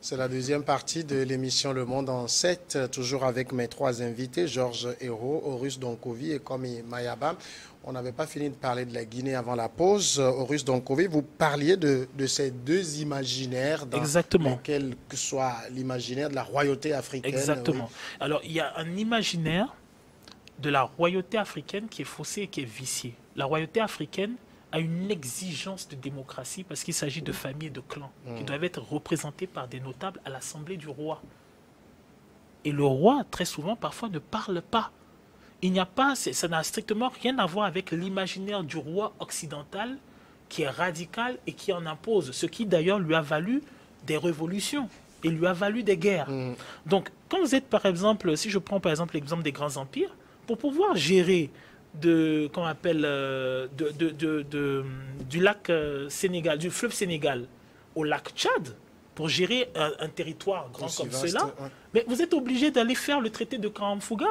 C'est la deuxième partie de l'émission Le Monde en 7, toujours avec mes trois invités, Georges Hérault, Horus Donkovi et Komi Mayaba. On n'avait pas fini de parler de la Guinée avant la pause. Horus Donkovi, vous parliez de ces deux imaginaires dans lesquels, que ce soit l'imaginaire de la royauté africaine. Exactement. Oui. Alors, il y a un imaginaire de la royauté africaine qui est faussé et qui est vicié. La royauté africaine a une exigence de démocratie parce qu'il s'agit de familles et de clans qui doivent être représentés par des notables à l'assemblée du roi. Et le roi, très souvent, parfois, ne parle pas. Il n'y a pas, ça n'a strictement rien à voir avec l'imaginaire du roi occidental qui est radical et qui en impose, ce qui d'ailleurs lui a valu des révolutions et lui a valu des guerres. Donc, quand vous êtes, par exemple, si je prends par exemple l'exemple des grands empires, pour pouvoir gérer du lac Sénégal, du fleuve Sénégal au lac Tchad, pour gérer un territoire grand comme cela, mais vous êtes obligé d'aller faire le traité de Karamfouga.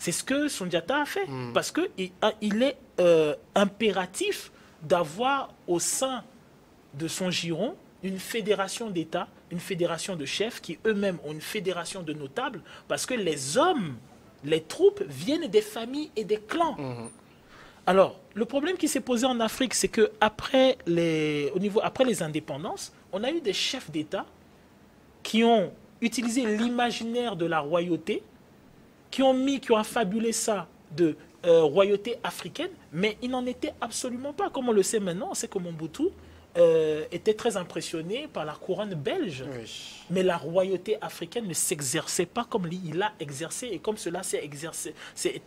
C'est ce que Sundiata a fait, parce qu'il est impératif d'avoir au sein de son giron une fédération d'États, une fédération de chefs qui eux-mêmes ont une fédération de notables, parce que les hommes, les troupes viennent des familles et des clans. Alors, le problème qui s'est posé en Afrique, c'est qu'après après les indépendances, on a eu des chefs d'État qui ont utilisé l'imaginaire de la royauté, qui ont affabulé ça de royauté africaine, mais il n'en était absolument pas. Comme on le sait maintenant, on sait que Mobutu était très impressionné par la couronne belge. Oui. Mais la royauté africaine ne s'exerçait pas comme il a exercé et comme cela s'est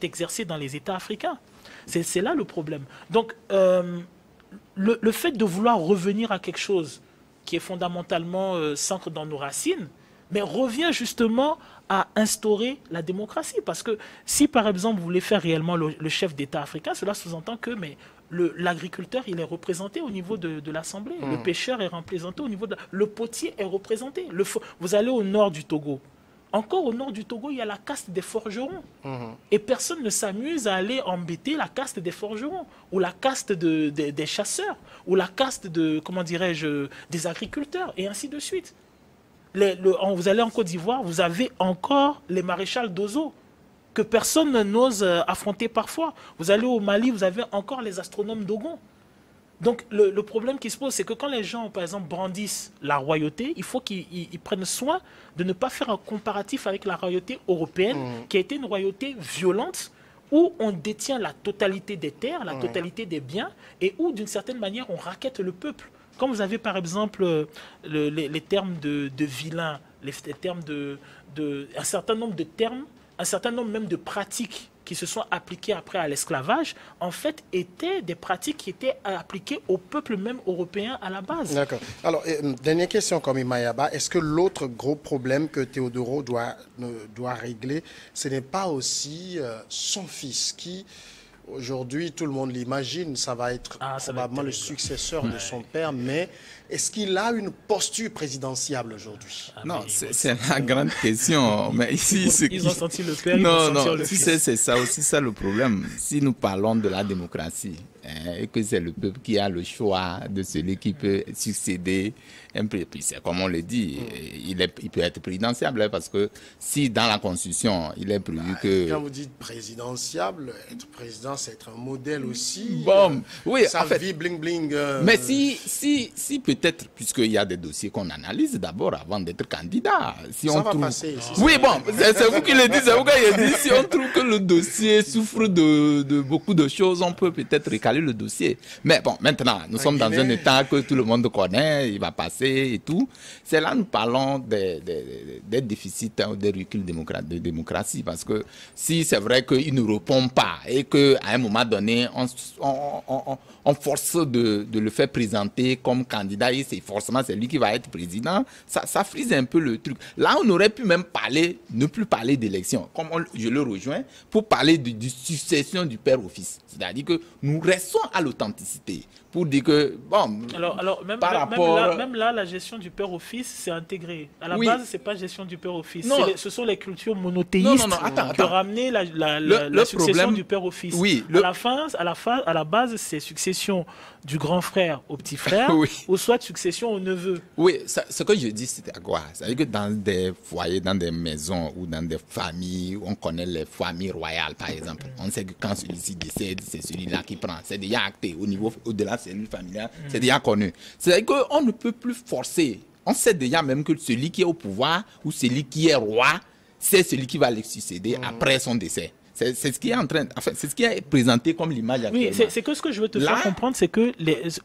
exercé dans les États africains. C'est là le problème. Donc, le fait de vouloir revenir à quelque chose qui est fondamentalement s'ancre dans nos racines, mais revient justement à instaurer la démocratie. Parce que si, par exemple, vous voulez faire réellement le chef d'État africain, cela sous-entend que l'agriculteur, il est représenté au niveau de l'Assemblée. Le pêcheur est représenté au niveau le potier est représenté. Vous allez au nord du Togo. Encore au nord du Togo, il y a la caste des forgerons. Et personne ne s'amuse à aller embêter la caste des forgerons, ou la caste des chasseurs, ou la caste des agriculteurs, et ainsi de suite. Vous allez en Côte d'Ivoire, vous avez encore les maréchals d'Ozo, que personne n'ose affronter parfois. Vous allez au Mali, vous avez encore les astronomes Dogon. Donc le problème qui se pose, c'est que quand les gens, par exemple, brandissent la royauté, il faut qu'ils prennent soin de ne pas faire un comparatif avec la royauté européenne, qui a été une royauté violente, où on détient la totalité des terres, la totalité des biens, et où, d'une certaine manière, on raquette le peuple. Quand vous avez, par exemple, les termes de vilain, les termes un certain nombre de termes, un certain nombre même de pratiques qui se sont appliquées après à l'esclavage, en fait, étaient des pratiques qui étaient appliquées au peuple même européen à la base. D'accord. Alors, dernière question, comme Mayaba, est-ce que l'autre gros problème que Théodoro doit régler, ce n'est pas aussi son fils qui... Aujourd'hui, tout le monde l'imagine, ça va être probablement le successeur de son père, mais est-ce qu'il a une posture présidentielle aujourd'hui? Non, c'est la grande question. Mais ici, ils ont senti le père, c'est ça aussi ça le problème. Si nous parlons de la démocratie, et que c'est le peuple qui a le choix de celui qui peut succéder, puis c'est comme on le dit, il peut être présidentiable, parce que si dans la Constitution, il est prévu que... Quand vous dites présidentiable, être président, c'est être un modèle aussi. Bon, oui, ça vie bling bling. Mais si peut-être, puisqu'il y a des dossiers qu'on analyse d'abord avant d'être candidat. Si ça on va trouve... passer. Oui, bon, c'est vous qui le dites, c'est vous qui le dites. Si on trouve que le dossier souffre de beaucoup de choses, on peut peut-être recaler le dossier. Mais bon, maintenant, nous sommes dans un état que tout le monde connaît, il va passer et tout. C'est là nous parlons des déficits ou des reculs de démocratie. Parce que si c'est vrai qu'il ne répond pas et qu'à un moment donné, on force de le faire présenter comme candidat et forcément c'est lui qui va être président, ça frise un peu le truc. Là, on aurait pu même ne plus parler d'élection, comme je le rejoins, pour parler de succession du père au fils. C'est-à-dire que nous restons laissons à l'authenticité pour dire que, bon, alors même, par même, rapport... même là, la gestion du père au fils, c'est intégré. À la Oui. base, c'est pas gestion du père au fils. Non. Ce sont les cultures monothéistes Attends. qui ont ramené la succession problème, du père au fils. Oui, à la base, c'est succession du grand frère au petit frère, Oui. ou soit succession au neveu. Oui, ce que je dis, c'est à quoi? C'est-à-dire que dans des foyers, dans des maisons ou dans des familles, on connaît les familles royales, par exemple. On sait que quand celui-ci décède, c'est celui-là qui prend. C'est déjà acté au niveau, au-delà de la cellule familiale, c'est déjà connu. C'est-à-dire qu'on ne peut plus forcer. On sait déjà même que celui qui est au pouvoir ou celui qui est roi, c'est celui qui va le succéder après son décès. C'est ce qui est en train, enfin, c'est ce qui est présenté comme l'image actuellement. Oui, c'est que ce que je veux te faire comprendre, c'est que,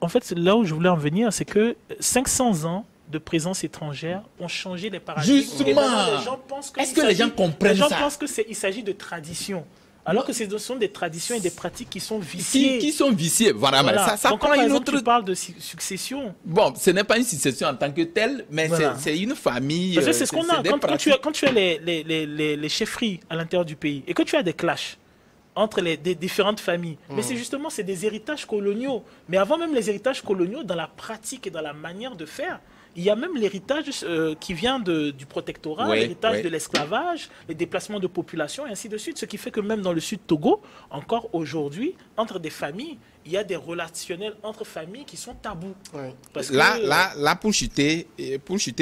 en fait, là où je voulais en venir, c'est que 500 ans de présence étrangère ont changé les paradigmes. Justement. Les gens pensent que est-ce que les gens comprennent ça? Les gens pensent qu'il s'agit de tradition. Alors que ce sont des traditions et des pratiques qui sont viciées. Qui sont viciées, voilà. Ça donc, prend par une exemple, autre... tu parles de succession. Bon, ce n'est pas une succession en tant que telle, mais c'est une famille. Parce que c'est ce qu'on a. Quand tu as les chefferies à l'intérieur du pays et que tu as des clashs entre des différentes familles, mais c'est des héritages coloniaux. Mais avant même les héritages coloniaux, dans la pratique et dans la manière de faire, il y a même l'héritage qui vient du protectorat, l'héritage de l'esclavage, les déplacements de population et ainsi de suite. Ce qui fait que même dans le sud Togo, encore aujourd'hui, entre des familles, il y a des relationnels entre familles qui sont tabous. Parce là, pour chuter,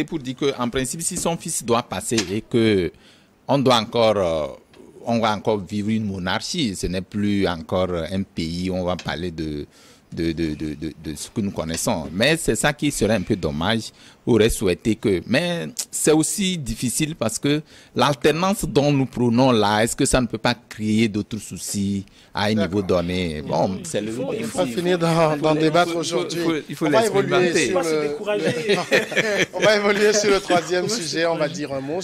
pour dire qu'en principe, si son fils doit passer et que on va encore vivre une monarchie, ce n'est plus encore un pays où on va parler de ce que nous connaissons. Mais c'est ça qui serait un peu dommage. On aurait souhaité que... Mais c'est aussi difficile parce que l'alternance dont nous prenons là, est-ce que ça ne peut pas créer d'autres soucis à un niveau donné? Bon, c'est le... Il faut finir d'en débattre aujourd'hui. Il faut l'expérimenter. On va évoluer sur le troisième sujet. On va dire un mot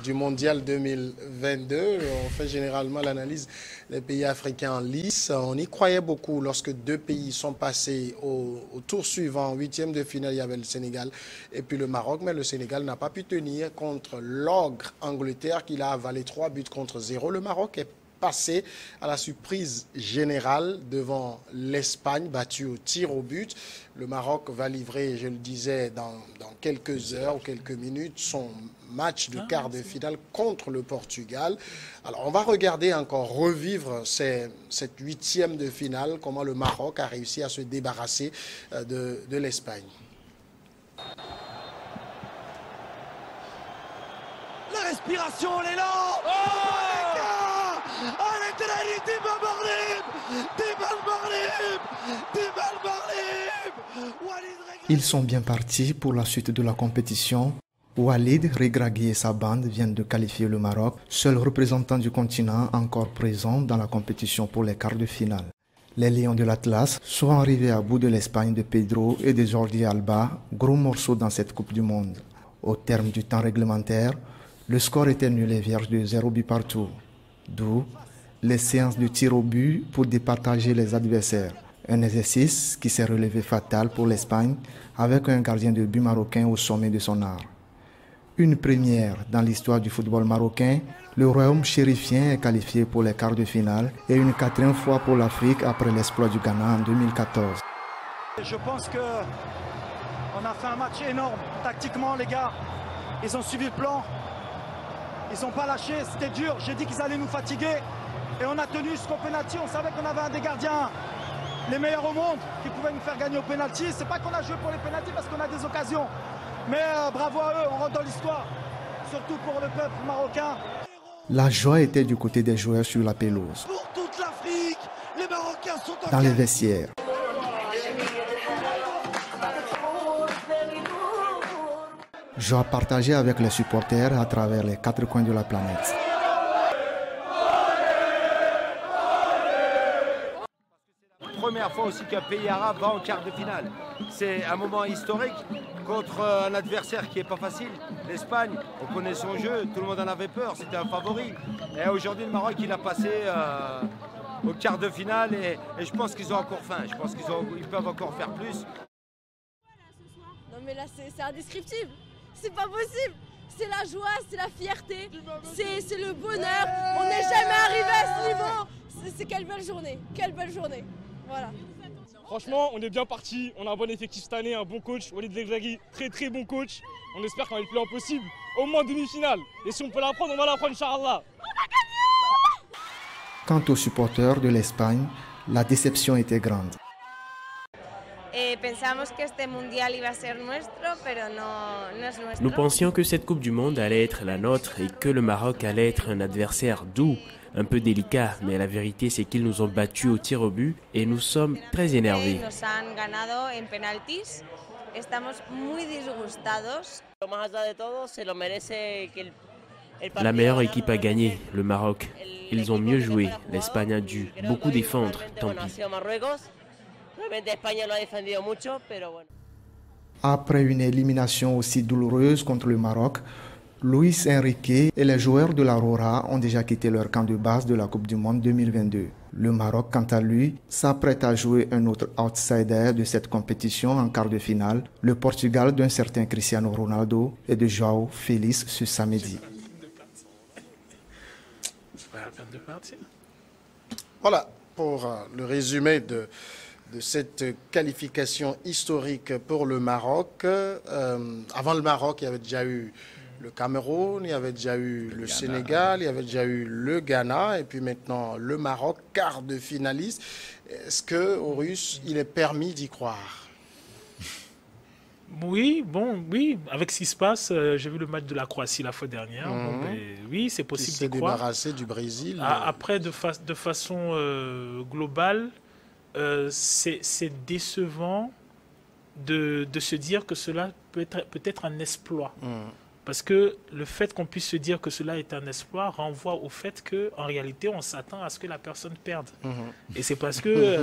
du mondial 2022. On fait généralement l'analyse des pays africains en lice. On y croyait beaucoup lorsque deux pays sont passés au tour suivant. 8e de finale, il y avait le Sénégal et puis le Maroc. Mais le Sénégal n'a pas pu tenir contre l'ogre Angleterre qui l'a avalé 3-0. Le Maroc est passé à la surprise générale devant l'Espagne, battue au tir au but. Le Maroc va livrer, je le disais, dans quelques heures ou quelques minutes, son match de quart de finale contre le Portugal. Alors, on va regarder encore, revivre cette 8e de finale, comment le Maroc a réussi à se débarrasser de l'Espagne. La respiration, elle est là. Ils sont bien partis pour la suite de la compétition. Walid Regragui et sa bande viennent de qualifier le Maroc, seul représentant du continent encore présent dans la compétition pour les quarts de finale. Les Lions de l'Atlas sont arrivés à bout de l'Espagne de Pedro et de Jordi Alba, gros morceaux dans cette Coupe du Monde. Au terme du temps réglementaire, le score était nul et vierge de 0 but partout. D'où les séances de tir au but pour départager les adversaires. Un exercice qui s'est relevé fatal pour l'Espagne avec un gardien de but marocain au sommet de son art. Une première dans l'histoire du football marocain, le royaume chérifien est qualifié pour les quarts de finale et une 4e fois pour l'Afrique après l'exploit du Ghana en 2014. Je pense qu'on a fait un match énorme. Tactiquement, les gars, ils ont suivi le plan. Ils n'ont pas lâché, c'était dur. J'ai dit qu'ils allaient nous fatiguer. Et on a tenu jusqu'au pénalty. On savait qu'on avait un des gardiens les meilleurs au monde qui pouvaient nous faire gagner au pénalty. C'est pas qu'on a joué pour les pénaltys parce qu'on a des occasions. Mais bravo à eux, on rentre dans l'histoire. Surtout pour le peuple marocain. La joie était du côté des joueurs sur la pelouse. Pour toute l'Afrique, les Marocains sont dans les vestiaires. Joie partagée avec les supporters à travers les 4 coins de la planète. Première fois aussi qu'un pays arabe va en quart de finale. C'est un moment historique contre un adversaire qui n'est pas facile. L'Espagne, on connaît son jeu, tout le monde en avait peur, c'était un favori. Et aujourd'hui, le Maroc, il a passé au quart de finale et je pense qu'ils ont encore faim. Je pense qu'ils peuvent encore faire plus. Non mais là, c'est indescriptible. C'est pas possible. C'est la joie, c'est la fierté, c'est le bonheur. On n'est jamais arrivé à ce niveau. C'est quelle belle journée, quelle belle journée. Voilà. Franchement, on est bien parti. On a un bon effectif cette année, un bon coach. Walid Regragui, très très bon coach. On espère qu'on va être le plus loin possible. Au moins demi-finale. Et si on peut la prendre, on va la prendre, Inch'Allah. Quant aux supporters de l'Espagne, la déception était grande. Nous pensions que cette Coupe du Monde allait être la nôtre et que le Maroc allait être un adversaire doux, un peu délicat, mais la vérité c'est qu'ils nous ont battus au tir au but et nous sommes très énervés. La meilleure équipe a gagné, le Maroc. Ils ont mieux joué, l'Espagne a dû beaucoup défendre, tant pis. Après une élimination aussi douloureuse contre le Maroc, Luis Enrique et les joueurs de l'Aurora ont déjà quitté leur camp de base de la Coupe du Monde 2022. Le Maroc, quant à lui, s'apprête à jouer un autre outsider de cette compétition en quart de finale, le Portugal d'un certain Cristiano Ronaldo et de João Félix ce samedi. Voilà pour le résumé de cette qualification historique pour le Maroc. Avant le Maroc, il y avait déjà eu le Cameroun, il y avait déjà eu le Sénégal, il y avait déjà eu le Ghana, et puis maintenant le Maroc, quart de finaliste. Est-ce qu'aux Russes, il est permis d'y croire? Oui, avec ce qui se passe, j'ai vu le match de la Croatie la fois dernière. Oui, c'est possible d'y croire. Débarrassé du Brésil. Après, de façon globale, c'est décevant de se dire que cela peut être un exploit. Parce que le fait qu'on puisse se dire que cela est un exploit renvoie au fait qu'en réalité, on s'attend à ce que la personne perde. Et c'est parce que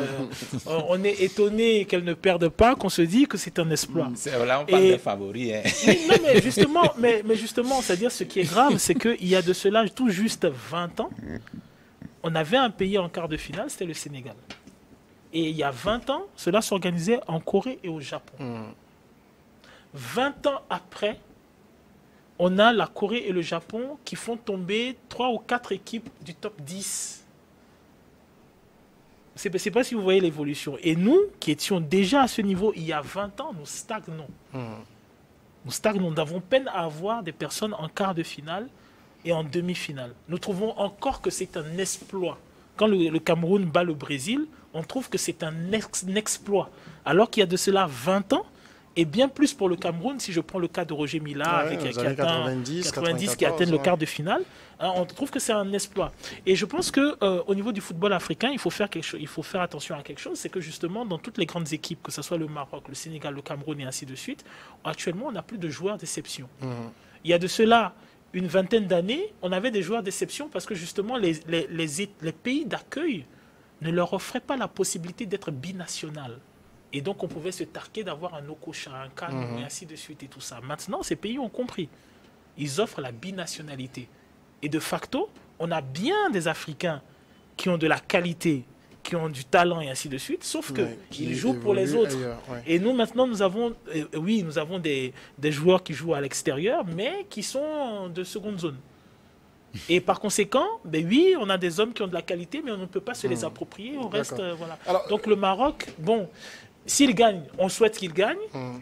on est étonné qu'elle ne perde pas qu'on se dit que c'est un exploit. Là, on parle des favoris. Hein. Non, mais justement, c'est-à-dire ce qui est grave, c'est qu'il y a de cela tout juste 20 ans, on avait un pays en quart de finale, c'était le Sénégal. Et il y a 20 ans, cela s'organisait en Corée et au Japon. 20 ans après, on a la Corée et le Japon qui font tomber 3 ou 4 équipes du top 10. Je ne sais pas si vous voyez l'évolution. Et nous, qui étions déjà à ce niveau il y a 20 ans, nous stagnons. Nous stagnons. Nous avons peine à avoir des personnes en quart de finale et en demi-finale. Nous trouvons encore que c'est un exploit. Quand le Cameroun bat le Brésil, on trouve que c'est un exploit. Alors qu'il y a de cela 20 ans, et bien plus pour le Cameroun, si je prends le cas de Roger Mila, qui atteint le quart de finale, on trouve que c'est un exploit. Et je pense qu'au niveau du football africain, il faut faire attention à quelque chose, c'est que justement, dans toutes les grandes équipes, que ce soit le Maroc, le Sénégal, le Cameroun et ainsi de suite, actuellement, on n'a plus de joueurs d'exception. Il y a de cela une vingtaine d'années, on avait des joueurs d'exception parce que justement, les pays d'accueil ne leur offraient pas la possibilité d'être binational. Et donc, on pouvait se targuer d'avoir un Okocha, un Kano, et ainsi de suite et tout ça. Maintenant, ces pays ont compris. Ils offrent la binationalité. Et de facto, on a bien des Africains qui ont de la qualité, qui ont du talent et ainsi de suite, sauf qu'ils jouent pour les autres. Et nous, maintenant, nous avons des joueurs qui jouent à l'extérieur, mais qui sont de seconde zone. Et par conséquent, oui, on a des hommes qui ont de la qualité, mais on ne peut pas se les approprier. On reste, voilà. Alors, donc le Maroc, s'il gagne, on souhaite qu'il gagne,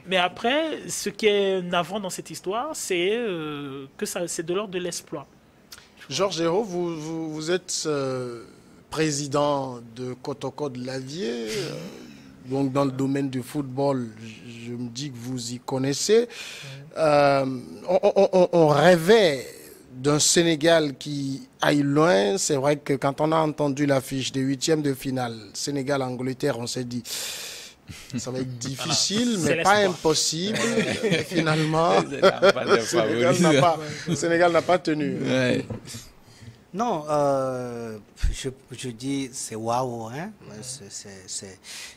mais après, ce qui est navrant dans cette histoire, c'est que c'est de l'ordre de l'exploit. Georges Hérault, vous êtes président de Kotoko de l'Avier, donc dans le domaine du football, je me dis que vous y connaissez. On rêvait d'un Sénégal qui aille loin. C'est vrai que quand on a entendu l'affiche des 8e de finale, Sénégal-Angleterre, on s'est dit ça va être difficile, mais pas impossible. Finalement, le Sénégal n'a pas tenu. Non, je dis c'est waouh. Hein?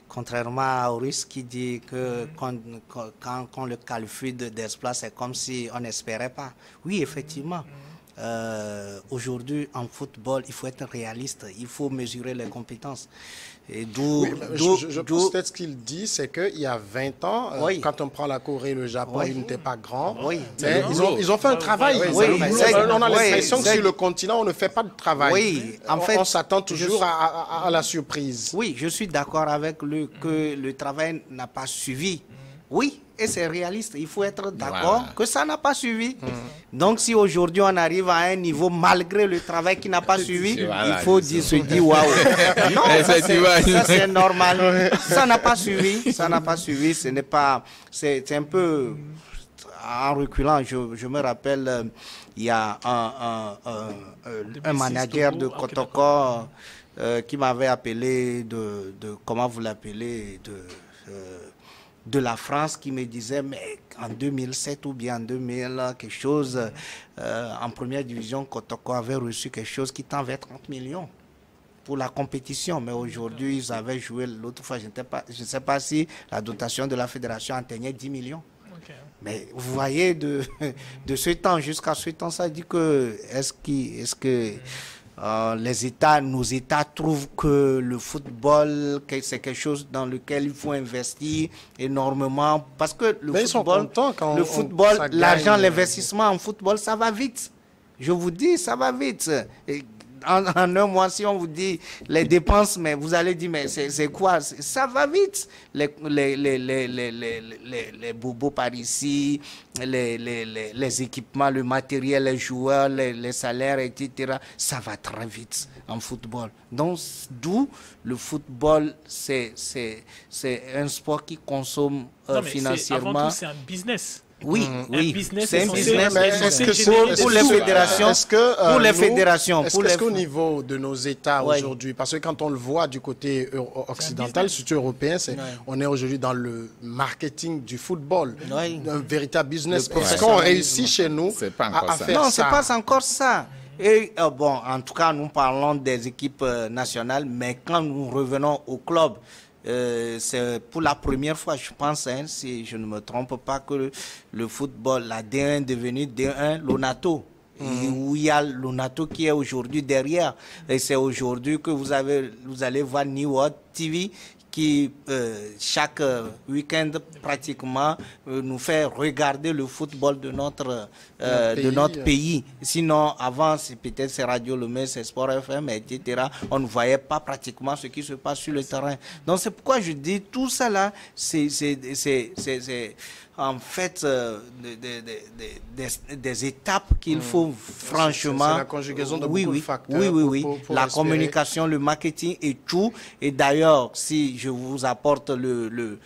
Contrairement aux Russes qui dit que quand on le qualifie d'exploit, c'est comme si on n'espérait pas. Oui, effectivement. Aujourd'hui, en football, il faut être réaliste, il faut mesurer les compétences. Et d'où, je pense peut-être ce qu'il dit, c'est qu'il y a 20 ans, quand on prend la Corée et le Japon, ils n'étaient pas grands. Mais ils ont fait un travail. On a l'impression que sur le continent, on ne fait pas de travail. Oui, en fait, on s'attend toujours à la surprise. Oui, je suis d'accord avec lui que le travail n'a pas suivi. Oui, et c'est réaliste. Il faut être d'accord que ça n'a pas suivi. Donc, si aujourd'hui on arrive à un niveau malgré le travail qui n'a pas suivi, il faut se dire waouh. Non, ça c'est normal. Ça n'a pas suivi. Ça n'a pas suivi. Ce n'est pas. C'est un peu. En reculant, je me rappelle, il y a un manager de Kotoko qui m'avait appelé de comment vous l'appelez, de la France, qui me disait, mais en 2007 ou bien en 2000, quelque chose, en première division, Kotoko avait reçu quelque chose qui tend vers 30 millions pour la compétition. Mais aujourd'hui, ils avaient joué, l'autre fois, je ne sais pas si la dotation de la fédération atteignait 10 millions. Okay. Mais vous voyez, de ce temps jusqu'à ce temps, ça dit que, est-ce que nos États trouvent que le football, c'est quelque chose dans lequel il faut investir énormément, parce que le football, l'argent, l'investissement en football, ça va vite. Je vous dis, ça va vite. Et en un mois, si on vous dit les dépenses, mais vous allez dire, mais c'est quoi? Ça va vite. Les bobos par ici, les équipements, le matériel, les joueurs, les salaires, etc. Ça va très vite en football. Donc, d'où le football, c'est un sport qui consomme financièrement. Avant tout, c'est un business. Oui, c'est un business. Est-ce que pour les fédérations, est-ce qu'au niveau de nos États aujourd'hui, parce que quand on le voit du côté occidental, surtout européen, on est aujourd'hui dans le marketing du football, un véritable business. Est-ce qu'on réussit chez nous à faire ça? Non, c'est pas encore ça. Et bon, en tout cas, nous parlons des équipes nationales, mais quand nous revenons au club, c'est pour la première fois, je pense, si je ne me trompe pas, que le football, la D1 est devenue D1 Lonato. Où il y a Lonato qui est aujourd'hui derrière. Et c'est aujourd'hui que vous allez voir New World TV qui, chaque week-end, pratiquement, nous fait regarder le football de notre pays. Sinon, avant, peut-être c'est Radio Lomé, c'est Sport FM, etc. On ne voyait pas pratiquement ce qui se passe sur le terrain. Donc, c'est pourquoi je dis, tout ça là, c'est en fait des étapes qu'il faut franchement... C'est la conjugaison de beaucoup de facteurs. Oui. La communication, le marketing et tout. Et d'ailleurs, si je vous apporte le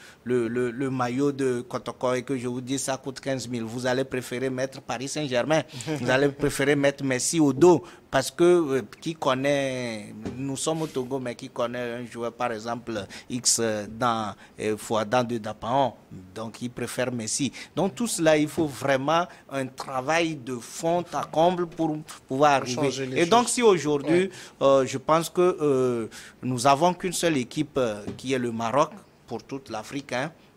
maillot de Kotoko et que je vous dis ça coûte 15 000, vous allez préférer mettre Paris Saint-Germain. Vous allez préférer mettre Messi au dos. Parce que qui connaît, nous sommes au Togo, mais qui connaît un joueur, par exemple, X dans Fouadan de Dapaon, donc il préfère Messi. Donc tout cela, il faut vraiment un travail de fond à comble pour pouvoir arriver. Et donc si aujourd'hui, je pense que nous avons qu'une seule équipe qui est le Maroc pour toute l'Afrique,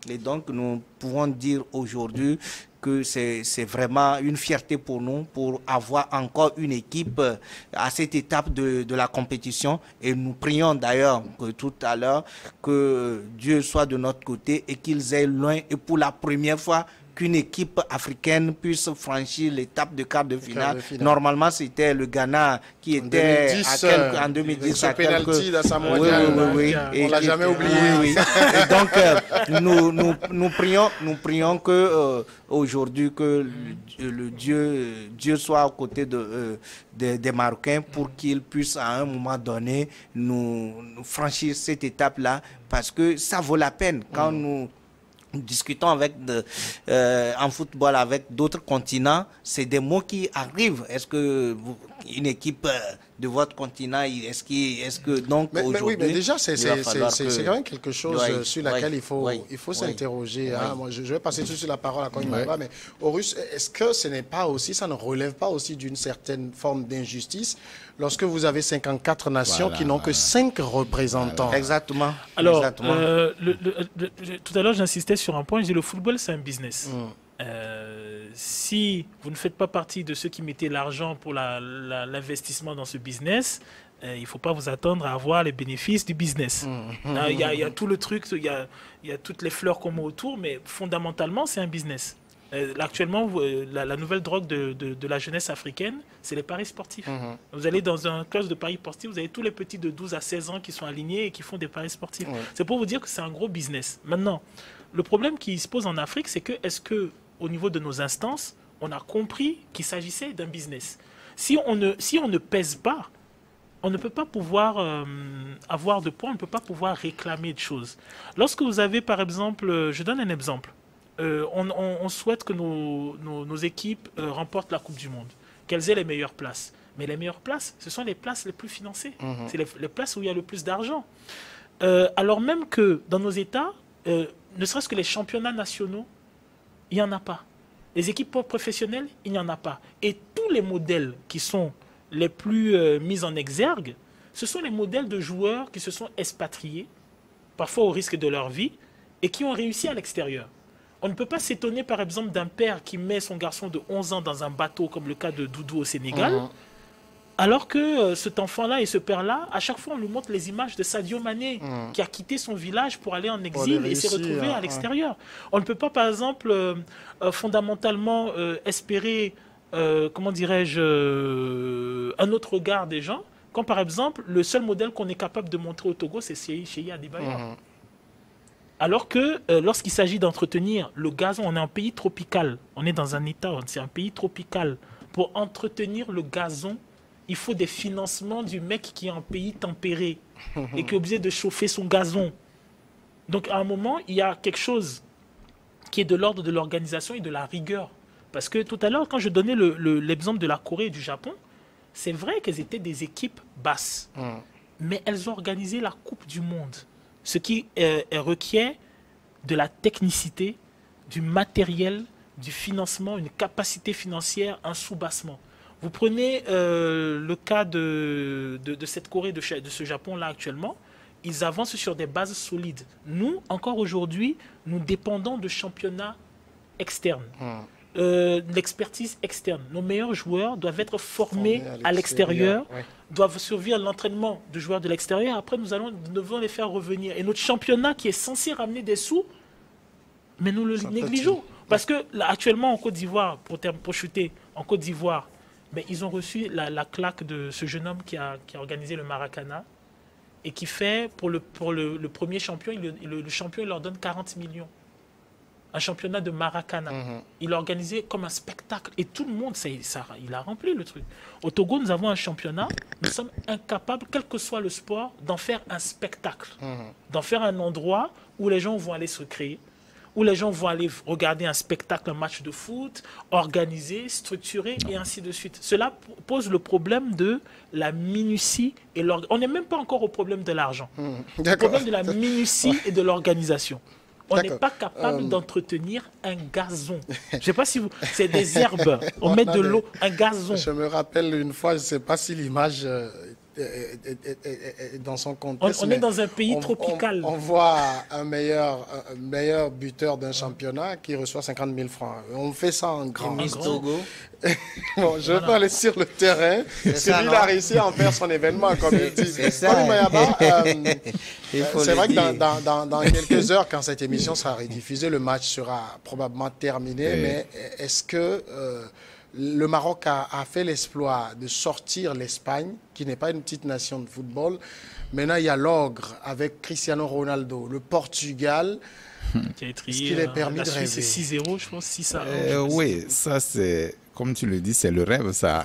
et donc nous pouvons dire aujourd'hui que c'est vraiment une fierté pour nous pour avoir encore une équipe à cette étape de la compétition. Et nous prions d'ailleurs tout à l'heure que Dieu soit de notre côté et qu'ils aillent loin et pour la première fois qu'une équipe africaine puisse franchir l'étape de quart de finale. Normalement, c'était le Ghana qui était en 2010 à penalty dans sa mondiale. On l'a jamais oublié. Et donc, nous prions que aujourd'hui que le Dieu soit aux côtés des Marocains pour qu'ils puissent à un moment donné nous franchir cette étape-là, parce que ça vaut la peine quand nous discutons en football avec d'autres continents, c'est des mots qui arrivent. Est-ce que une équipe de votre continent, est-ce que donc aujourd'hui... Oui, mais déjà, c'est quand même quelque chose sur laquelle il faut s'interroger. Moi, je vais passer tout de suite la parole à Koimaba, mais Horus, est-ce que ce n'est pas aussi, ça ne relève pas aussi d'une certaine forme d'injustice lorsque vous avez 54 nations qui n'ont que 5 représentants? Exactement. Alors, tout à l'heure, j'insistais sur un point, je dis le football, c'est un business. si vous ne faites pas partie de ceux qui mettaient l'argent pour l'investissement dans ce business, il ne faut pas vous attendre à avoir les bénéfices du business. Il y a tout le truc, il y a toutes les fleurs qu'on met autour, mais fondamentalement, c'est un business. Actuellement, la nouvelle drogue de la jeunesse africaine, c'est les paris sportifs. Vous allez dans un club de paris sportifs, vous avez tous les petits de 12 à 16 ans qui sont alignés et qui font des paris sportifs. C'est pour vous dire que c'est un gros business. Maintenant, le problème qui se pose en Afrique, c'est que est-ce qu'au niveau de nos instances, on a compris qu'il s'agissait d'un business? Si on ne pèse pas, on ne peut pas pouvoir avoir de poids, on ne peut pas pouvoir réclamer de choses. Lorsque vous avez, par exemple, je donne un exemple, on souhaite que nos équipes remportent la Coupe du Monde, qu'elles aient les meilleures places. Mais les meilleures places, ce sont les places les plus financées. C'est les places où il y a le plus d'argent. Alors même que dans nos États, ne serait-ce que les championnats nationaux, il n'y en a pas. Les équipes professionnelles, il n'y en a pas. Et tous les modèles qui sont les plus mis en exergue, ce sont les modèles de joueurs qui se sont expatriés, parfois au risque de leur vie, et qui ont réussi à l'extérieur. On ne peut pas s'étonner, par exemple, d'un père qui met son garçon de 11 ans dans un bateau, comme le cas de Doudou au Sénégal, alors que cet enfant-là et ce père-là, à chaque fois, on lui montre les images de Sadio Mané, qui a quitté son village pour aller en exil et s'est retrouvé à l'extérieur. On ne peut pas, par exemple, fondamentalement espérer, comment dirais-je, un autre regard des gens, quand, par exemple, le seul modèle qu'on est capable de montrer au Togo, c'est Cheikh Adibaya. Alors que lorsqu'il s'agit d'entretenir le gazon, on est un pays tropical, on est dans un état, c'est un pays tropical. Pour entretenir le gazon, il faut des financements du mec qui est en pays tempéré et qui est obligé de chauffer son gazon. Donc à un moment, il y a quelque chose qui est de l'ordre de l'organisation et de la rigueur. Parce que tout à l'heure, quand je donnais l'exemple de la Corée et du Japon, c'est vrai qu'elles étaient des équipes basses, mais elles ont organisé la Coupe du Monde. Ce qui requiert de la technicité, du matériel, du financement, une capacité financière, un soubassement. Vous prenez le cas de cette Corée, de ce Japon-là actuellement, ils avancent sur des bases solides. Nous, encore aujourd'hui, nous dépendons de championnats externes. L'expertise externe. Nos meilleurs joueurs doivent être formés à l'extérieur, doivent survivre à l'entraînement de joueurs de l'extérieur. Après, nous devons les faire revenir. Et notre championnat qui est censé ramener des sous, mais nous le négligeons. Parce que là, actuellement, en Côte d'Ivoire, pour chuter, en Côte d'Ivoire, mais ils ont reçu la claque de ce jeune homme qui a organisé le Maracana et qui fait, pour le premier champion, le champion il leur donne 40 millions. Un championnat de Maracana. Il l'a organisé comme un spectacle. Et tout le monde, il a rempli le truc. Au Togo, nous avons un championnat. Nous sommes incapables, quel que soit le sport, d'en faire un spectacle. D'en faire un endroit où les gens vont aller se créer, où les gens vont aller regarder un spectacle, un match de foot, organisé, structuré, et ainsi de suite. Cela pose le problème de la minutie et l'organisation. On n'est même pas encore au problème de l'argent. Le problème de la minutie et de l'organisation. On n'est pas capable d'entretenir un gazon. Je ne sais pas si vous... C'est des herbes. On met de l'eau, un gazon. Je me rappelle une fois, je ne sais pas si l'image dans son contexte. On est dans un pays tropical. On voit un meilleur buteur d'un championnat qui reçoit 50 000 francs. On fait ça en grand. Bon, je vais aller sur le terrain. Celui-là a réussi à en faire son événement, comme il dit. C'est vrai que dans quelques heures, quand cette émission sera rediffusée, le match sera probablement terminé. Mais est-ce que le Maroc a fait l'exploit de sortir l'Espagne, qui n'est pas une petite nation de football? Maintenant, il y a l'ogre avec Cristiano Ronaldo, le Portugal. Est-ce qu'il est permis de rêver? C'est 6-0, je pense, 6 à 1. Oui, ça c'est, comme tu le dis, c'est le rêve, ça.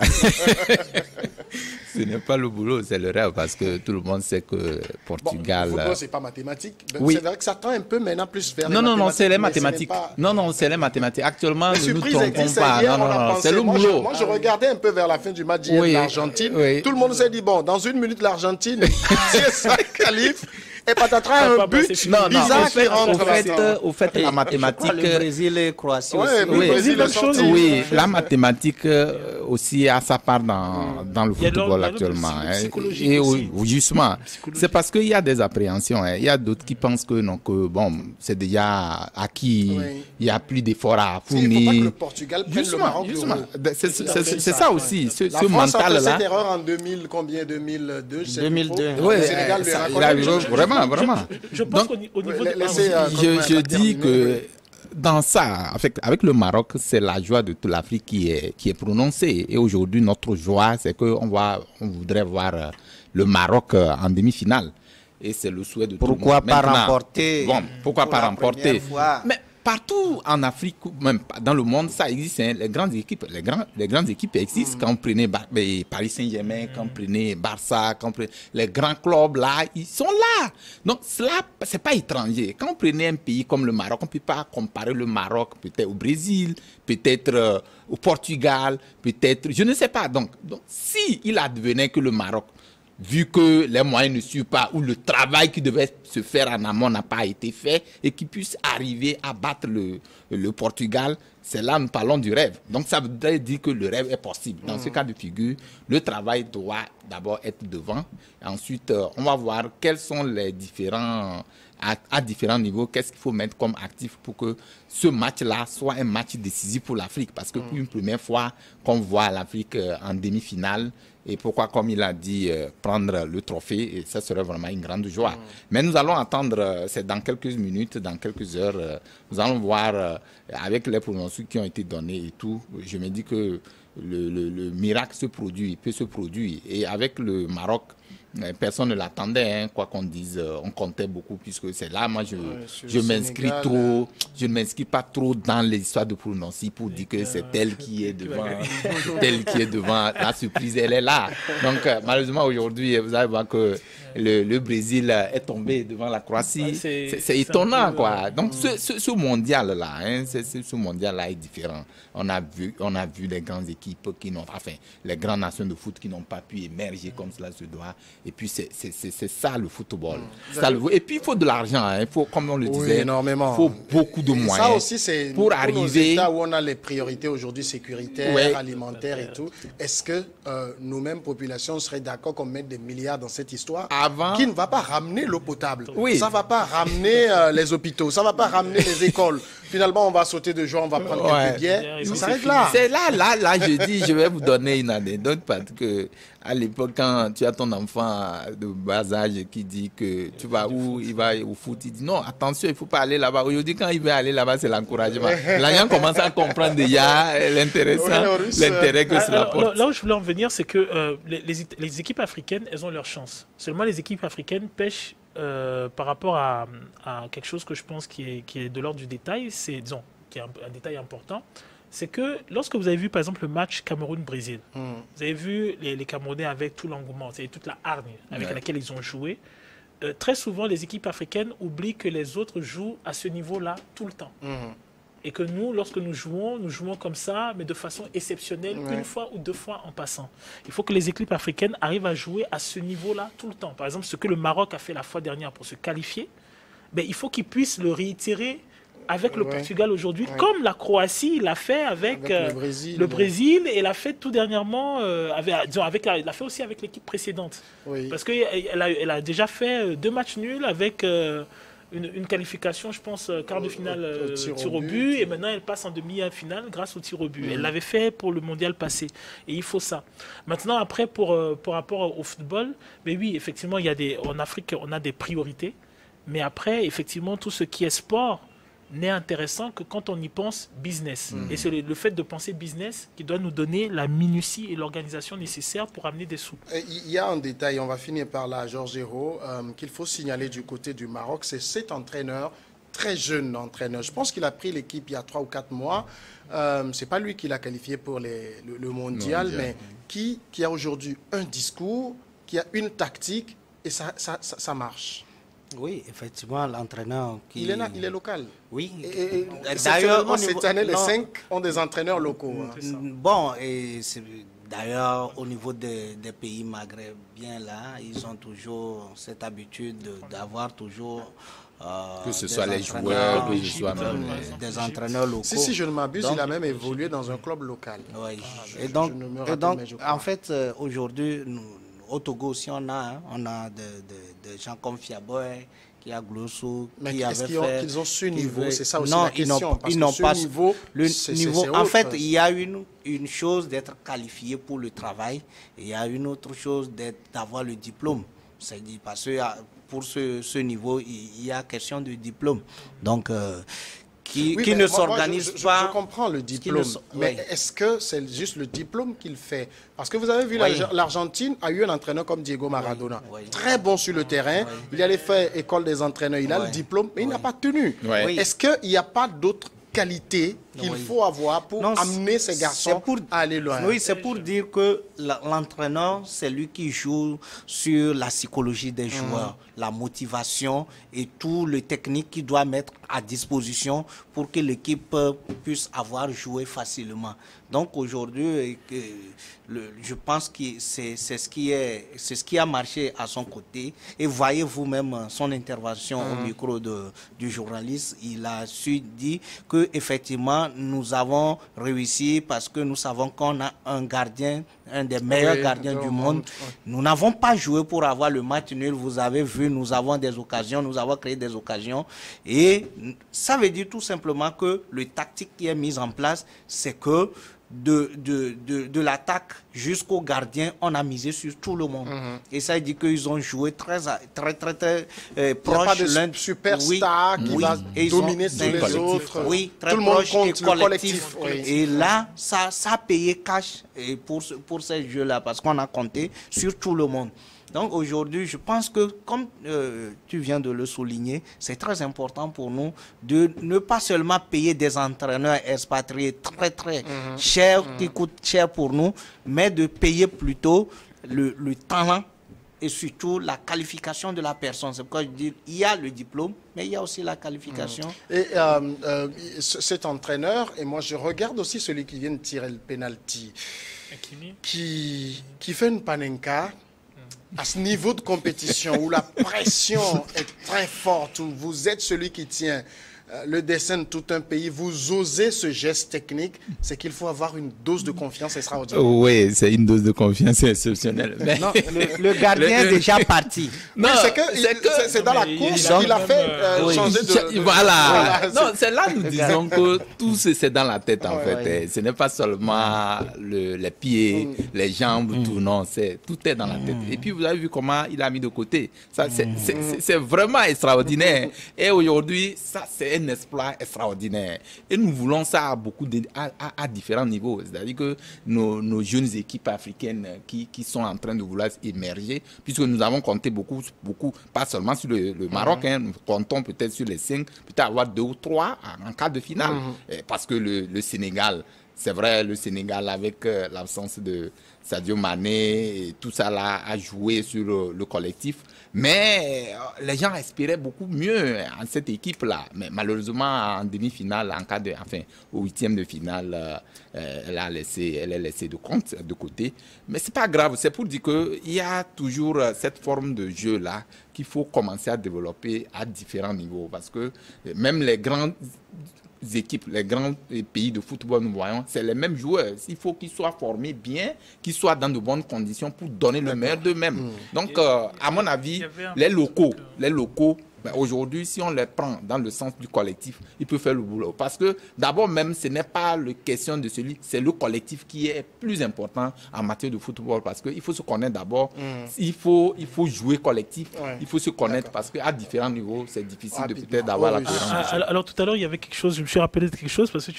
Ce n'est pas le boulot, c'est le rêve, parce que tout le monde sait que Portugal... Le football, ce n'est pas mathématique. Oui. C'est vrai que ça tend un peu maintenant plus vers les mathématiques. Non, c'est les mathématiques. Non, c'est les mathématiques. Actuellement, ne nous trompons pas. Non, c'est le boulot. Moi, je regardais un peu vers la fin du match d'hier de l'Argentine. Tout le monde s'est dit, bon, dans une minute, l'Argentine, si ça qualifie, Et patatras, un but non, bizarre qui rentre au fait, la mathématique... Le Brésil et Croatie aussi. Oui, la mathématique aussi a sa part dans le football actuellement. Et justement, c'est parce qu'il y a des appréhensions. Il y a d'autres qui pensent que non, que bon, c'est déjà acquis, il n'y a plus d'efforts à fournir. Il ne faut pas que le Portugal prenne le Maroc. C'est ça aussi, ce mental-là. Cette erreur en 2002, 2002. Oui, vraiment. Je pense qu'au niveau je dis que dans ça, avec le Maroc, c'est la joie de toute l'Afrique qui est prononcée. Et aujourd'hui, notre joie, c'est qu'on voudrait voir le Maroc en demi-finale. Et c'est le souhait de tout le monde. Pourquoi pas remporter? Bon, pourquoi pas remporter? Mais partout en Afrique, même dans le monde, ça existe. Hein. Les grandes équipes existent. Quand on prenait Paris Saint-Germain, quand on prenait Barça, les grands clubs là, ils sont là. Donc cela, c'est pas étranger. Quand on prenait un pays comme le Maroc, on ne peut pas comparer le Maroc peut-être au Brésil, peut-être au Portugal, peut-être, je ne sais pas. Donc si il advenait que le Maroc, vu que les moyens ne suivent pas, ou le travail qui devait se faire en amont n'a pas été fait, et qu'il puisse arriver à battre le Portugal, c'est là nous parlons du rêve. Donc ça veut dire que le rêve est possible. Dans ce cas de figure, le travail doit d'abord être devant. Ensuite, on va voir quels sont les différents... À différents niveaux, qu'est-ce qu'il faut mettre comme actif pour que ce match-là soit un match décisif pour l'Afrique. Parce que pour une première fois qu'on voit l'Afrique en demi-finale, et pourquoi, comme il a dit, prendre le trophée, et ça serait vraiment une grande joie. Mais nous allons attendre, c'est dans quelques minutes, dans quelques heures, nous allons voir avec les pronostics qui ont été donnés et tout. Je me dis que le miracle se produit, peut se produire. Et avec le Maroc, personne ne l'attendait, hein, quoi qu'on dise, on comptait beaucoup puisque c'est là, moi je m'inscris trop, je ne m'inscris pas trop dans les histoires de prononciation pour dire que c'est elle qui est devant, telle qui est devant, la surprise elle est là. Donc malheureusement aujourd'hui vous allez voir que le Brésil est tombé devant la Croatie, c'est étonnant quoi. Donc ce mondial là, hein, ce mondial là est différent. On a vu les grandes équipes qui n'ont, enfin les grandes nations de foot qui n'ont pas pu émerger comme cela se doit. Et puis c'est ça le football. Et puis il faut de l'argent, hein. Il faut, comme on le disait, énormément. Il faut beaucoup de moyens. Ça aussi c'est pour arriver nos États où on a les priorités aujourd'hui sécuritaires, alimentaires et tout. Est-ce que nous-mêmes populations seraient d'accord qu'on mette des milliards dans cette histoire qui ne va pas ramener l'eau potable, ça ne va pas ramener les hôpitaux, ça ne va pas ramener les écoles. Finalement on va sauter de joie, on va prendre quelques bières. Ça s'arrête là. C'est là je dis, je vais vous donner une anecdote parce que à l'époque, quand tu as ton enfant de bas âge qui dit que tu vas où, il va au foot, il dit non, attention, il ne faut pas aller là-bas. Aujourd'hui, quand il veut aller là-bas, c'est l'encouragement. L'agent commence à comprendre déjà l'intérêt que cela porte. Là où je voulais en venir, c'est que les équipes africaines, elles ont leur chance. Seulement les équipes africaines pêchent par rapport à quelque chose que je pense qui est de l'ordre du détail, disons, qui est un détail important. C'est que lorsque vous avez vu par exemple le match Cameroun-Brésil, vous avez vu les Camerounais avec tout l'engouement, toute la hargne avec laquelle ils ont joué. Très souvent, les équipes africaines oublient que les autres jouent à ce niveau-là tout le temps. Et que nous, lorsque nous jouons comme ça, mais de façon exceptionnelle, une fois ou deux fois en passant. Il faut que les équipes africaines arrivent à jouer à ce niveau-là tout le temps. Par exemple, ce que le Maroc a fait la fois dernière pour se qualifier, il faut qu'ils puissent le réitérer avec le Portugal aujourd'hui, comme la Croatie l'a fait avec le Brésil et l'a fait tout dernièrement, l'a fait aussi avec l'équipe précédente. Parce qu'elle a déjà fait 2 matchs nuls avec une qualification, je pense, quart de finale tir au but, et maintenant elle passe en demi-finale grâce au tir au but. Elle l'avait fait pour le mondial passé, et il faut ça. Maintenant, après, pour rapport au football, mais oui, effectivement, en Afrique, on a des priorités, mais après, effectivement, tout ce qui est sport n'est intéressant que quand on y pense business. Et c'est le fait de penser business qui doit nous donner la minutie et l'organisation nécessaire pour amener des sous. Il y a un détail, on va finir par là, Georges Hérault, qu'il faut signaler du côté du Maroc, c'est cet entraîneur, très jeune entraîneur. Je pense qu'il a pris l'équipe il y a 3 ou 4 mois. C'est pas lui qui l'a qualifié pour le mondial, mais qui a aujourd'hui un discours, qui a une tactique, et ça marche. Oui, effectivement, l'entraîneur qui... Il est local. Oui. D'ailleurs, cette année, les 5 ont des entraîneurs locaux. Bon, et D'ailleurs, au niveau des pays maghrébiens, là, ils ont toujours cette habitude d'avoir toujours... que ce soit les joueurs, que ce soit même des entraîneurs locaux. Si je ne m'abuse, il a même évolué dans un club local. Oui. Et donc, en fait, aujourd'hui, au Togo aussi, on a des gens comme Fiaboy, qui a Glosso, qui avait fait... qu'ils ont ce niveau? C'est ça aussi la question. Ils n'ont pas le niveau. En fait, il y a une chose d'être qualifié pour le travail, et il y a une autre chose d'avoir le diplôme. C'est-à-dire parce que pour ce niveau, il y a question de diplôme. Donc, qui ne s'organise pas... Je comprends le diplôme, mais est-ce que c'est juste le diplôme qu'il fait? Parce que vous avez vu, l'Argentine a eu un entraîneur comme Diego Maradona, très bon sur le terrain. Il allait faire école des entraîneurs, il a le diplôme, mais il n'a pas tenu. Est-ce qu'il n'y a pas d'autres qualités qu'il faut avoir pour amener ces garçons à aller loin? Oui, c'est pour dire que l'entraîneur, c'est lui qui joue sur la psychologie des joueurs, la motivation et tout le technique qu'il doit mettre à disposition pour que l'équipe puisse avoir joué facilement. Donc aujourd'hui, je pense que c'est ce qui a marché à son côté. Et voyez vous-même son intervention au micro du journaliste. Il a su dire que effectivement nous avons réussi parce que nous savons qu'on a un gardien, un des meilleurs gardiens du monde. Nous n'avons pas joué pour avoir le match nul. Vous avez vu, nous avons des occasions, nous avons créé des occasions. Et ça veut dire tout simplement que le tactique qui est mis en place, c'est que de l'attaque jusqu'au gardien, on a misé sur tout le monde. Et ça dit qu'ils ont joué très proche. Il n'y a pas de superstar qui va dominer sur les autres. Oui, très tout le monde proche compte, et collectif. Et là, ça a payé cash pour ces jeux-là, parce qu'on a compté sur tout le monde. Donc aujourd'hui, je pense que, comme tu viens de le souligner, c'est très important pour nous de ne pas seulement payer des entraîneurs expatriés très chers, qui coûtent cher pour nous, mais de payer plutôt le talent et surtout la qualification de la personne. C'est pourquoi je dis il y a le diplôme, mais il y a aussi la qualification. Et cet entraîneur, et moi je regarde aussi celui qui vient de tirer le penalty, qui fait une panenka à ce niveau de compétition où la pression est très forte, où vous êtes celui qui tient le dessin de tout un pays, vous osez ce geste technique, c'est qu'il faut avoir une dose de confiance extraordinaire. Oui, c'est une dose de confiance exceptionnelle. Mais... Non, le gardien est déjà parti. Non, c'est dans la course qu'il a fait changer de... Voilà. Non, c'est là nous disons que tout c'est dans la tête en fait. Ce n'est pas seulement les pieds, les jambes, tout, non, tout est dans la tête. Et puis vous avez vu comment il a mis de côté. Ça, c'est vraiment extraordinaire. Et aujourd'hui, ça c'est un exploit extraordinaire. Et nous voulons ça à différents niveaux. C'est-à-dire que nos jeunes équipes africaines qui sont en train de vouloir émerger, puisque nous avons compté beaucoup, pas seulement sur le Maroc, nous comptons peut-être sur les 5, peut-être avoir 2 ou 3 en quart de finale. Parce que le Sénégal, c'est vrai, le Sénégal avec l'absence de Sadio Mané et tout ça là a joué sur le collectif. Mais les gens espéraient beaucoup mieux en cette équipe-là. Mais malheureusement, en demi-finale, au 8e de finale, elle est laissée de côté. Mais ce n'est pas grave, c'est pour dire qu'il y a toujours cette forme de jeu-là qu'il faut commencer à développer à différents niveaux. Parce que même les grandes équipes, les grands pays de football, nous voyons, c'est les mêmes joueurs. Il faut qu'ils soient formés bien, qu'ils soient dans de bonnes conditions pour donner le meilleur d'eux-mêmes. Donc, à mon avis, les locaux, aujourd'hui, si on les prend dans le sens du collectif, ils peuvent faire le boulot. Parce que d'abord même, ce n'est pas la question de celui, c'est le collectif qui est plus important en matière de football. Parce qu'il faut se connaître d'abord. Il faut jouer collectif. Il faut se connaître parce qu'à différents niveaux, c'est difficile de peut-être d'avoir la cohérence. Alors tout à l'heure, il y avait quelque chose, je me suis rappelé de quelque chose parce que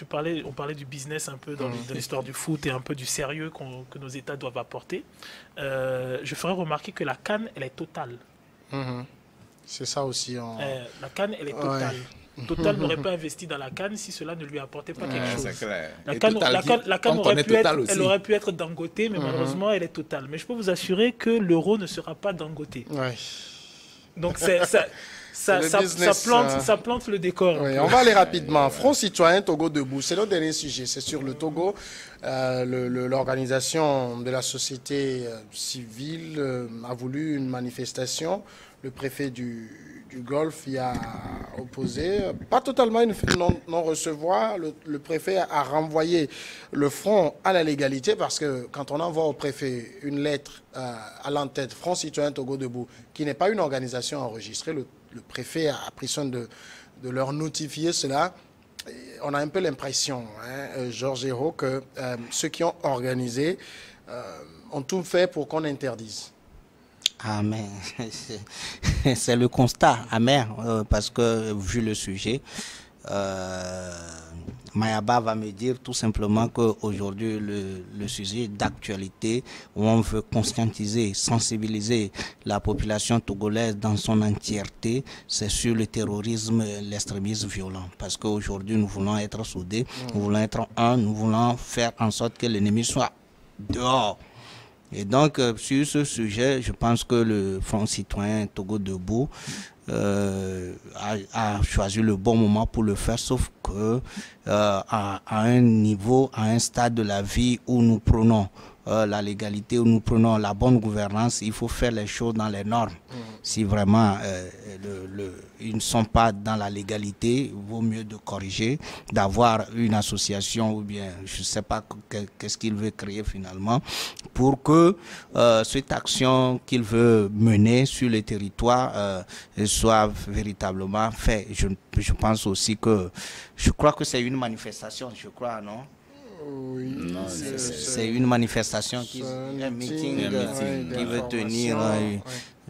on parlait du business un peu dans l'histoire du foot et un peu du sérieux que nos États doivent apporter. Je ferai remarquer que la CAN, elle est totale. C'est ça aussi. La CAN, elle est totale. Total n'aurait pas investi dans la CAN si cela ne lui apportait pas quelque chose. La CAN aurait pu être Dangoté, mais malheureusement, elle est totale. Mais je peux vous assurer que l'euro ne sera pas Dangoté. Donc, Ça plante le décor. Oui, on va aller rapidement. Front citoyen Togo debout, c'est notre dernier sujet. C'est sur le Togo. L'organisation de la société civile a voulu une manifestation. Le préfet du Golfe y a opposé. Pas totalement une non-recevoir. Le préfet a renvoyé le front à la légalité parce que quand on envoie au préfet une lettre à l'entête Front citoyen Togo debout, qui n'est pas une organisation enregistrée, le préfet a pris soin de leur notifier cela. On a un peu l'impression, Georges Hérault, que ceux qui ont organisé ont tout fait pour qu'on interdise. Ah, mais c'est le constat amer, parce que vu le sujet, Mayaba va me dire tout simplement qu'aujourd'hui, le sujet d'actualité où on veut conscientiser, sensibiliser la population togolaise dans son entièreté, c'est sur le terrorisme, l'extrémisme violent. Parce qu'aujourd'hui, nous voulons être soudés, nous voulons être un, nous voulons faire en sorte que l'ennemi soit dehors. Et donc, sur ce sujet, je pense que le Front citoyen Togo debout a choisi le bon moment pour le faire, sauf que à un niveau, à un stade de la vie où nous prenons la légalité, où nous prenons la bonne gouvernance, il faut faire les choses dans les normes. Si vraiment ils ne sont pas dans la légalité, il vaut mieux de corriger, d'avoir une association ou bien je ne sais pas qu'est-ce qu'il veut créer finalement pour que cette action qu'il veut mener sur le territoire soit véritablement faite. Je pense aussi que, je crois que c'est une manifestation, je crois, non? Oui, c'est une manifestation, un meeting qui veut tenir.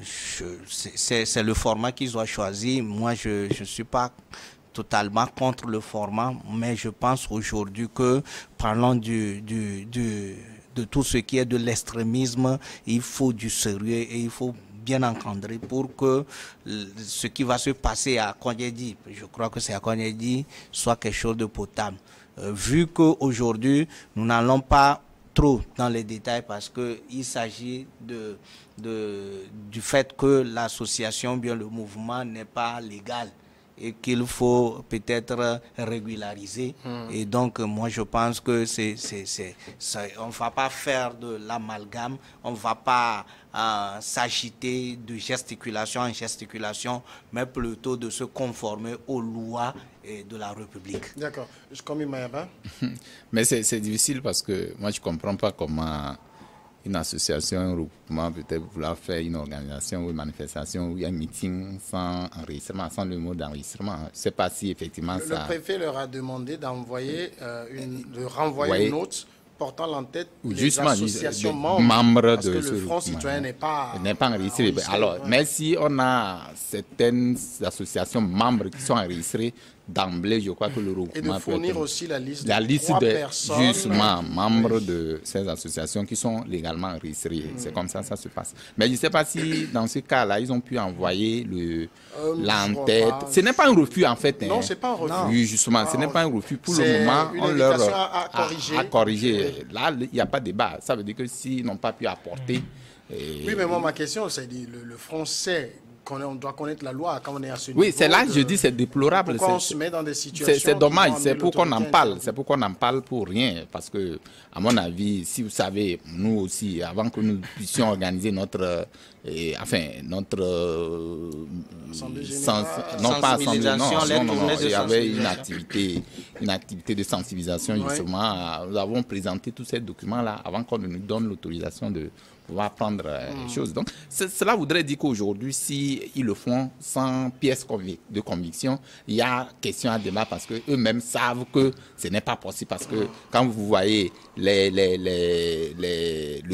C'est le format qu'ils ont choisi. Moi, je ne suis pas totalement contre le format, mais je pense aujourd'hui que, parlant de tout ce qui est de l'extrémisme, il faut du sérieux et il faut bien encadré pour que ce qui va se passer à Konyedi, je crois que c'est à Konyedi, soit quelque chose de potable. Vu qu'aujourd'hui, nous n'allons pas trop dans les détails parce qu'il s'agit du fait que l'association, bien le mouvement n'est pas légal et qu'il faut peut-être régulariser. Et donc, moi, je pense que on ne va pas faire de l'amalgame, on ne va pas s'agiter de gesticulation en gesticulation, mais plutôt de se conformer aux lois de la République. D'accord. Comme Mayaba. Mais c'est difficile parce que moi, je ne comprends pas comment une association, un regroupement, peut-être vouloir faire une organisation ou une manifestation ou un meeting sans enregistrement, sans le mot d'enregistrement. Je ne sais pas si effectivement ça... Le préfet leur a demandé d'envoyer, de renvoyer une note portant l'entête des associations membres, parce que le Front citoyen n'est pas enregistré. Alors, mais si on a certaines associations membres qui sont enregistrées d'emblée, je crois que le regroupement... Et de fournir aussi la liste des personnes, justement membres de ces associations qui sont légalement enregistrées. C'est comme ça se passe. Mais je ne sais pas si dans ce cas-là, ils ont pu envoyer l'entête. Ce n'est pas un refus en fait. Non, ce n'est pas un refus. Oui, justement, ce n'est pas un refus. Pour le moment, on leur a corrigé. Là, il n'y a pas de débat. Ça veut dire que s'ils n'ont pas pu apporter... Oui, mais moi, ma question, c'est le français... On doit connaître la loi quand on est à ce niveau. Oui, c'est là que je dis c'est déplorable. Pourquoi on se met dans des situations... C'est dommage, c'est pour qu'on en parle. C'est pour qu'on en parle pour rien. Parce que, à mon avis, si vous savez, nous aussi, avant que nous puissions organiser notre... il y avait une activité de sensibilisation, justement. Nous avons présenté tous ces documents-là avant qu'on nous donne l'autorisation de pouvoir prendre les choses. Donc, cela voudrait dire qu'aujourd'hui, s'ils le font sans pièce de conviction, il y a question à débat parce qu'eux-mêmes savent que ce n'est pas possible. Parce que quand vous voyez le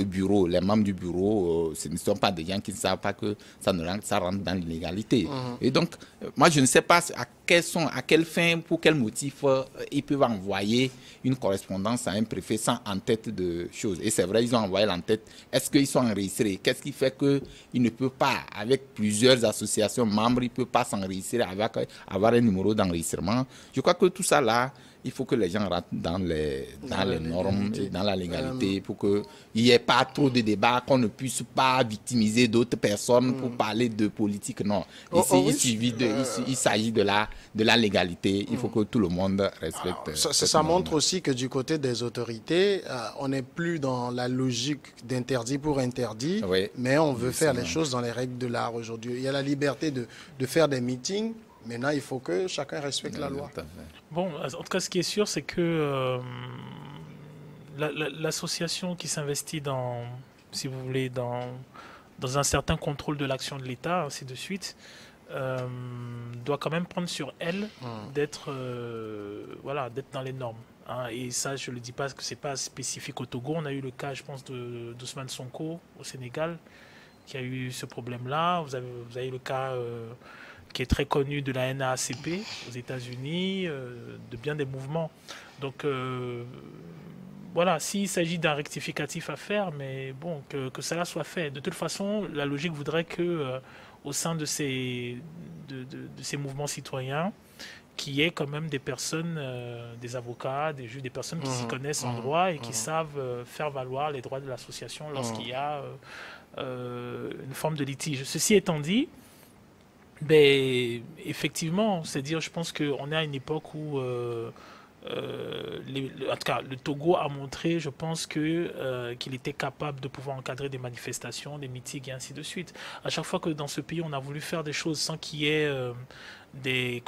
bureau, les membres du bureau, ce ne sont pas des gens qui ne savent pas que ça rentre dans l'illégalité. Et donc, moi, je ne sais pas à quelle fin, pour quel motif ils peuvent envoyer une correspondance à un préfet sans en-tête de choses. Et c'est vrai, ils ont envoyé l'en-tête. Est-ce qu'ils sont enregistrés? Qu'est-ce qui fait qu'ils ne peuvent pas, avec plusieurs associations membres, ils ne peuvent pas s'enregistrer, avoir un numéro d'enregistrement? Je crois que tout ça là, il faut que les gens rentrent dans les normes et dans la légalité pour qu'il n'y ait pas trop de débats, qu'on ne puisse pas victimiser d'autres personnes pour parler de politique. Non. Ici, il s'agit de la légalité. Il faut que tout le monde respecte. Ça montre aussi que du côté des autorités, on n'est plus dans la logique d'interdit pour interdit, mais on veut faire les choses dans les règles de l'art aujourd'hui. Il y a la liberté de faire des meetings. Maintenant, il faut que chacun respecte la loi. Bon, en tout cas, ce qui est sûr, c'est que l'association qui s'investit dans, si vous voulez, dans un certain contrôle de l'action de l'État, ainsi de suite, doit quand même prendre sur elle d'être dans les normes. Hein. Et ça, je ne le dis pas parce que ce n'est pas spécifique au Togo. On a eu le cas, je pense, d'Ousmane Sonko au Sénégal, qui a eu ce problème-là. Vous avez le cas qui est très connu de la NAACP aux États-Unis, de bien des mouvements. Donc voilà, s'il s'agit d'un rectificatif à faire, mais bon, que cela soit fait. De toute façon, la logique voudrait que au sein de ces mouvements citoyens, qu'il y ait quand même des personnes, des avocats, des juges, des personnes qui s'y connaissent en droit et qui savent faire valoir les droits de l'association lorsqu'il y a une forme de litige. Ceci étant dit, effectivement, c'est-à-dire, je pense qu'on est à une époque où, en tout cas, le Togo a montré, je pense, qu'il était capable de pouvoir encadrer des manifestations, des meetings et ainsi de suite. À chaque fois que dans ce pays, on a voulu faire des choses sans qu'il y ait des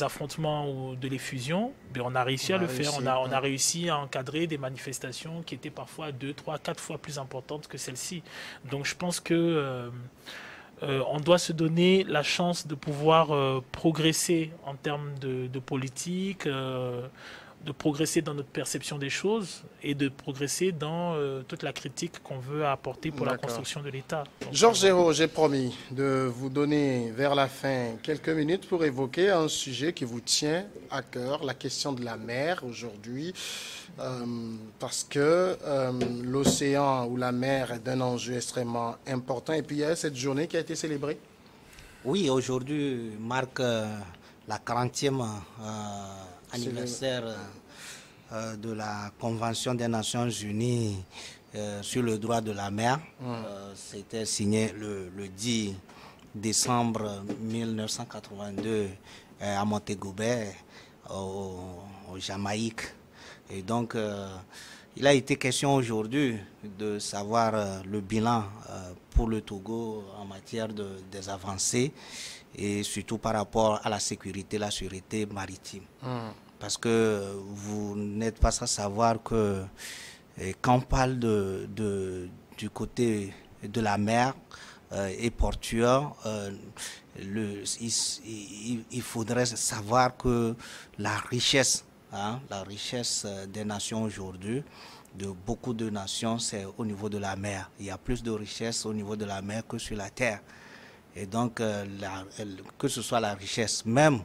affrontements ou de l'effusion, on a réussi à le faire. On a réussi à encadrer des manifestations qui étaient parfois 2, 3, 4 fois plus importantes que celles-ci. Donc je pense que on doit se donner la chance de pouvoir progresser en termes de politique, de progresser dans notre perception des choses et de progresser dans toute la critique qu'on veut apporter pour la construction de l'État. Georges Hérault, j'ai promis de vous donner vers la fin quelques minutes pour évoquer un sujet qui vous tient à cœur, la question de la mer aujourd'hui, parce que l'océan ou la mer est d'un enjeu extrêmement important. Et puis il y a cette journée qui a été célébrée. Oui, aujourd'hui marque la 40e anniversaire de la Convention des Nations Unies sur le droit de la mer. C'était signé le 10 décembre 1982 à Montego Bay, au Jamaïque. Et donc, il a été question aujourd'hui de savoir le bilan pour le Togo en matière des avancées et surtout par rapport à la sécurité maritime. Parce que vous n'êtes pas sans savoir que quand on parle du côté de la mer et portuaire, il faudrait savoir que la richesse des nations aujourd'hui, de beaucoup de nations, c'est au niveau de la mer. Il y a plus de richesse au niveau de la mer que sur la terre. Et donc, que ce soit la richesse, même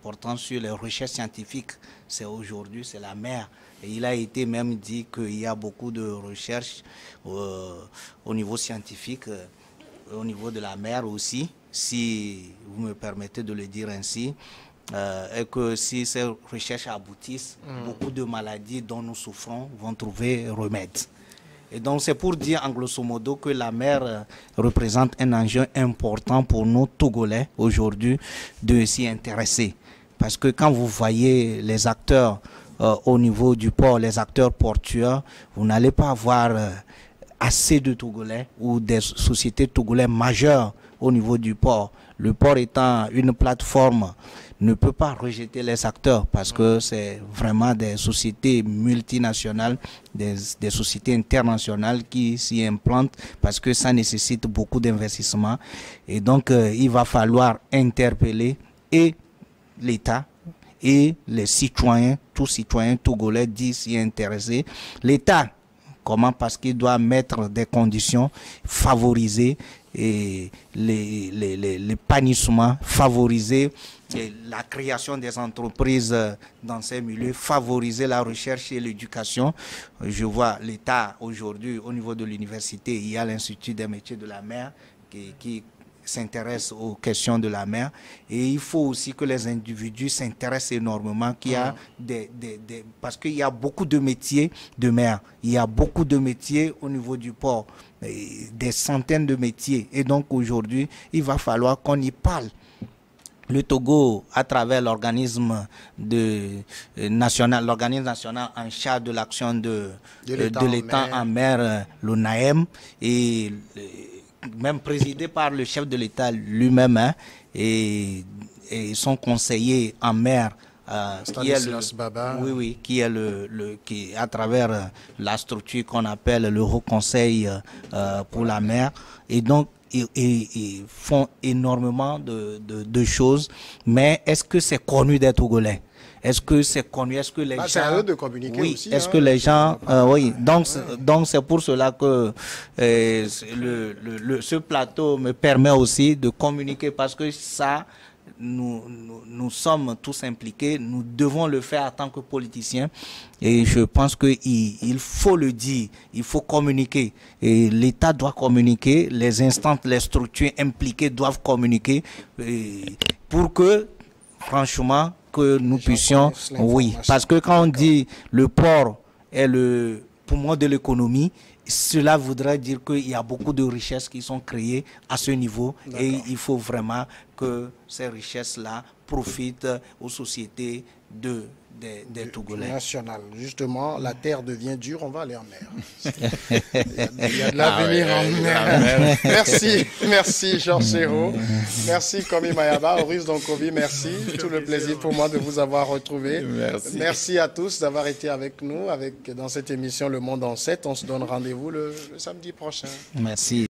portant sur les recherches scientifiques, c'est aujourd'hui, c'est la mer. Et il a été même dit qu'il y a beaucoup de recherches au niveau scientifique, au niveau de la mer aussi, si vous me permettez de le dire ainsi, et que si ces recherches aboutissent, beaucoup de maladies dont nous souffrons vont trouver remède. Et donc c'est pour dire en grosso modo que la mer représente un enjeu important pour nous Togolais aujourd'hui de s'y intéresser. Parce que quand vous voyez les acteurs au niveau du port, les acteurs portuaires, vous n'allez pas avoir assez de Togolais ou des sociétés togolaises majeures au niveau du port. Le port étant une plateforme, ne peut pas rejeter les acteurs parce que c'est vraiment des sociétés multinationales, des sociétés internationales qui s'y implantent parce que ça nécessite beaucoup d'investissement. Et donc, il va falloir interpeller et l'État et les citoyens, tous citoyens togolais d'y s'y intéresser. L'État, comment? Parce qu'il doit mettre des conditions, favoriser et l'épanouissement, favoriser la création des entreprises dans ces milieux, favoriser la recherche et l'éducation. Je vois l'État aujourd'hui, au niveau de l'université, il y a l'Institut des métiers de la mer qui s'intéressent aux questions de la mer. Et il faut aussi que les individus s'intéressent énormément, parce qu'il y a beaucoup de métiers de mer. Il y a beaucoup de métiers au niveau du port, des centaines de métiers. Et donc aujourd'hui, il va falloir qu'on y parle. Le Togo, à travers l'organisme national en charge de l'action de l'État en mer, l'ONAEM, et même présidé par le chef de l'État lui-même, et son conseiller en mer, qui est à travers la structure qu'on appelle le Haut Conseil pour la mer. Et donc, ils font énormément de choses, mais est-ce que c'est connu des Togolais? Est-ce que c'est connu? Est-ce que les gens... C'est à eux de communiquer aussi. Est-ce que les gens... oui, donc c'est pour cela que ce plateau me permet aussi de communiquer, parce que ça... Nous sommes tous impliqués, nous devons le faire en tant que politiciens, et je pense qu'il faut le dire, il faut communiquer, et l'État doit communiquer, les instances, les structures impliquées doivent communiquer, pour que, franchement, que nous puissions... Oui, parce que quand on dit le port est le poumon de l'économie, cela voudrait dire qu'il y a beaucoup de richesses qui sont créées à ce niveau, et il faut vraiment que ces richesses-là profitent aux sociétés des Togolais. National. Justement, la terre devient dure, on va aller en mer. Il y a de l'avenir en mer. Merci Georges Serrault. Merci Komi Mayaba, Aurice Donkovi, merci. Tout le plaisir pour moi de vous avoir retrouvé. Merci à tous d'avoir été avec nous dans cette émission Le Monde en 7. On se donne rendez-vous le samedi prochain. Merci.